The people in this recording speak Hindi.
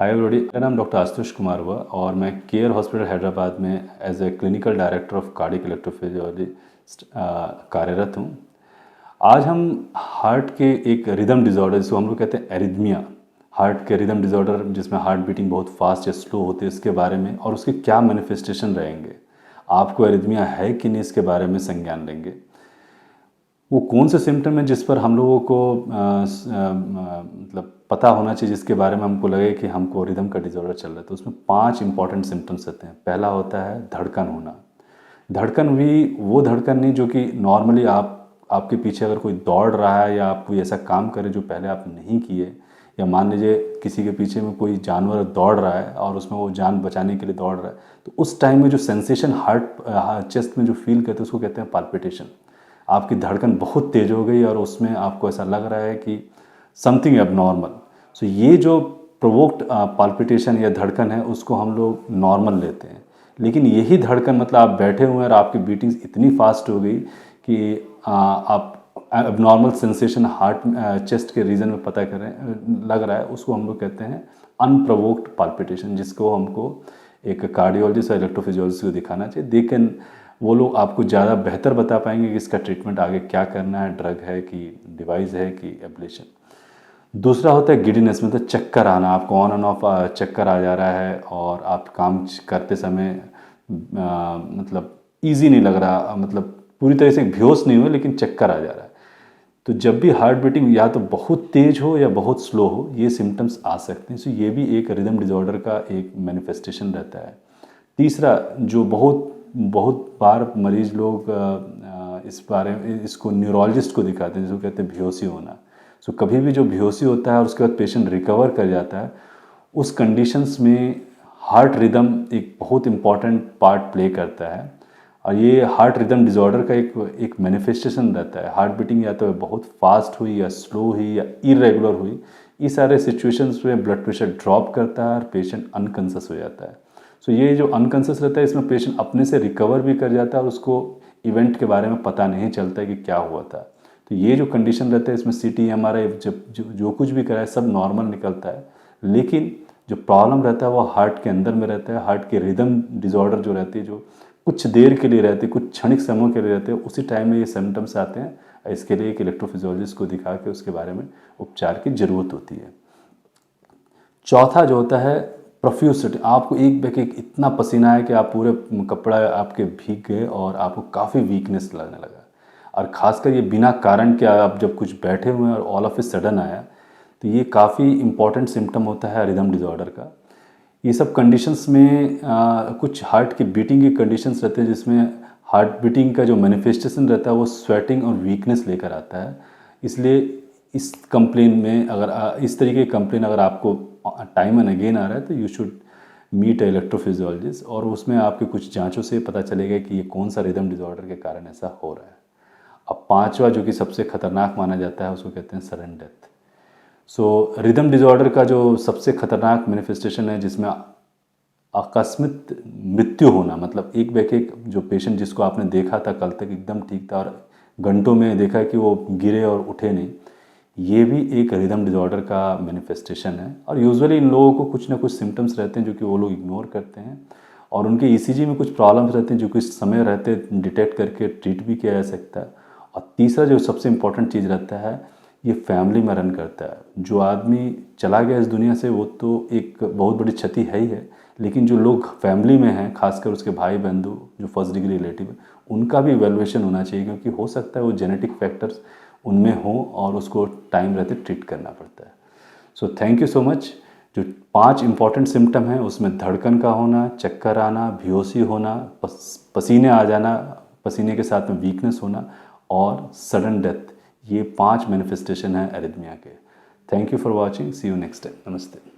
हाय एवरीबॉडी, मेरा नाम डॉक्टर आशुतोष कुमार हुआ और मैं केयर हॉस्पिटल हैदराबाद में as a clinical director of cardiac electrophysiologist कार्यरत हूँ। आज हम हार्ट के एक रिदम डिज़ॉर्डर जिसको हम लोग कहते हैं एरिथमिया, हार्ट के रिदम डिज़ॉर्डर जिसमें हार्ट बीटिंग बहुत फास्ट या स्लो होती है, इसके बारे में और उसके क्या मैनिफेस्टेशन रहेंगे, आपको एरिथमिया है कि नहीं, इसके बारे में संज्ञान लेंगे। वो कौन से सिम्टम है जिस पर हम लोगों को मतलब पता होना चाहिए, जिसके बारे में हमको लगे कि हमको रिदम का डिज़ॉर्डर चल रहा है। तो उसमें 5 इंपॉर्टेंट सिम्टम्स होते हैं। पहला होता है धड़कन होना। धड़कन भी वो धड़कन नहीं जो कि नॉर्मली आपके पीछे अगर कोई दौड़ रहा है या आप कोई ऐसा काम करें जो पहले आप नहीं किए, या मान लीजिए किसी के पीछे में कोई जानवर दौड़ रहा है और उसमें वो जान बचाने के लिए दौड़ रहा है, तो उस टाइम में जो सेंसेशन हार्ट चेस्ट में जो फील करते हैं उसको कहते हैं पाल्पिटेशन। आपकी धड़कन बहुत तेज़ हो गई और उसमें आपको ऐसा लग रहा है कि समथिंग एबनॉर्मल। सो ये जो प्रोवोक्ड पाल्पिटेशन या धड़कन है उसको हम लोग नॉर्मल लेते हैं। लेकिन यही धड़कन मतलब आप बैठे हुए हैं और आपकी बीटिंग्स इतनी फास्ट हो गई कि आप एबनॉर्मल सेंसेशन हार्ट चेस्ट के रीजन में पता करें लग रहा है, उसको हम लोग कहते हैं अनप्रोवोक्ड पाल्पिटेशन, जिसको हमको एक कार्डियोलॉजिस्ट या इलेक्ट्रोफिजियोलॉजिस्ट को दिखाना चाहिए। दे कैन वो लोग आपको ज़्यादा बेहतर बता पाएंगे कि इसका ट्रीटमेंट आगे क्या करना है, ड्रग है कि डिवाइस है कि एब्लेशन। दूसरा होता है गिडीनेस, मतलब चक्कर आना, आपको ऑन एंड ऑफ चक्कर आ जा रहा है और आप काम करते समय मतलब इजी नहीं लग रहा, मतलब पूरी तरह से बेहोश नहीं हुए लेकिन चक्कर आ जा रहा है। तो जब भी हार्ट बीटिंग या तो बहुत तेज हो या बहुत स्लो हो, ये सिम्टम्स आ सकते हैं। सो ये भी एक रिदम डिज़ॉर्डर का एक मैनिफेस्टेशन रहता है। तीसरा जो बहुत बार मरीज लोग इस बारे में इसको न्यूरोलॉजिस्ट को दिखाते हैं, जिसको कहते हैं बेहोशी होना। सो कभी भी जो बेहोशी होता है और उसके बाद पेशेंट रिकवर कर जाता है, उस कंडीशंस में हार्ट रिदम एक बहुत इम्पॉर्टेंट पार्ट प्ले करता है। और ये हार्ट रिदम डिज़ॉर्डर का एक मैनिफेस्टेशन रहता है। हार्ट बीटिंग या तो बहुत फास्ट हुई या स्लो हुई या इरेगुलर हुई, इस सारे सिचुएशंस में ब्लड प्रेशर ड्रॉप करता है और पेशेंट अनकॉन्शियस हो जाता है। सो ये जो अनकॉन्शियस रहता है, इसमें पेशेंट अपने से रिकवर भी कर जाता है और उसको इवेंट के बारे में पता नहीं चलता है कि क्या हुआ था। तो ये जो कंडीशन रहता है, इसमें CT MRI जब जो कुछ भी कराए सब नॉर्मल निकलता है, लेकिन जो प्रॉब्लम रहता है वो हार्ट के अंदर में रहता है। हार्ट के रिदम डिज़ॉर्डर जो रहती है, जो कुछ देर के लिए रहती है, कुछ क्षणिक समय के लिए रहते हैं, उसी टाइम में ये सिम्टम्स आते हैं। इसके लिए एक इलेक्ट्रोफिजियोलॉजिस्ट को दिखा के उसके बारे में उपचार की ज़रूरत होती है। चौथा जो होता है प्रोफ्यूसिटी, आपको एक इतना पसीना है कि आप पूरे कपड़ा आपके भीग गए और आपको काफ़ी वीकनेस लगने लगा। और ख़ासकर ये बिना कारण के आप जब कुछ बैठे हुए हैं और ऑल ऑफ ए सडन आया, तो ये काफ़ी इम्पॉर्टेंट सिम्टम होता है रिदम डिज़ॉर्डर का। ये सब कंडीशंस में कुछ हार्ट की बीटिंग की कंडीशंस रहते हैं, जिसमें हार्ट बीटिंग का जो मैनिफेस्टेशन रहता है वो स्वेटिंग और वीकनेस लेकर आता है। इसलिए इस कंप्लेन में अगर इस तरीके की कंप्लेन अगर आपको टाइम एंड अगेन आ रहा है, तो you should meet a electrophysiologist, और उसमें आपके कुछ जांचों से पता चलेगा कि ये कौन सा रिदम डिज़ॉर्डर के कारण ऐसा हो रहा है। अब पांचवा जो कि सबसे खतरनाक माना जाता है, उसको कहते हैं सडन डेथ। सो रिदम डिज़ॉर्डर का जो सबसे खतरनाक मैनिफेस्टेशन है, जिसमें आकस्मिक मृत्यु होना, मतलब एक जो पेशेंट जिसको आपने देखा था कल तक एकदम ठीक था और घंटों में देखा कि वो गिरे और उठे नहीं, ये भी एक रिदम डिज़ॉर्डर का मैनिफेस्टेशन है। और यूजुअली इन लोगों को कुछ ना कुछ सिम्टम्स रहते हैं जो कि वो लोग इग्नोर करते हैं, और उनके ECG में कुछ प्रॉब्लम्स रहते हैं जो कि समय रहते डिटेक्ट करके ट्रीट भी किया जा सकता है। और तीसरा जो सबसे इम्पॉर्टेंट चीज़ रहता है, ये फैमिली में रन करता है। जो आदमी चला गया इस दुनिया से वो तो एक बहुत बड़ी क्षति है ही है, लेकिन जो लोग फैमिली में हैं, खासकर उसके भाई बंधु जो फर्स्ट डिग्री रिलेटिव है, उनका भी इवैल्यूएशन होना चाहिए, क्योंकि हो सकता है वो जेनेटिक फैक्टर्स उनमें हो और उसको टाइम रहते ट्रीट करना पड़ता है। So thank you so much. जो 5 इंपॉर्टेंट सिम्टम हैं उसमें धड़कन का होना, चक्कर आना, बेहोशी होना, पसीने आ जाना, पसीने के साथ में वीकनेस होना और सडन डेथ, ये 5 मैनिफेस्टेशन हैं एरिथमिया के। Thank you for watching, see you next time, नमस्ते।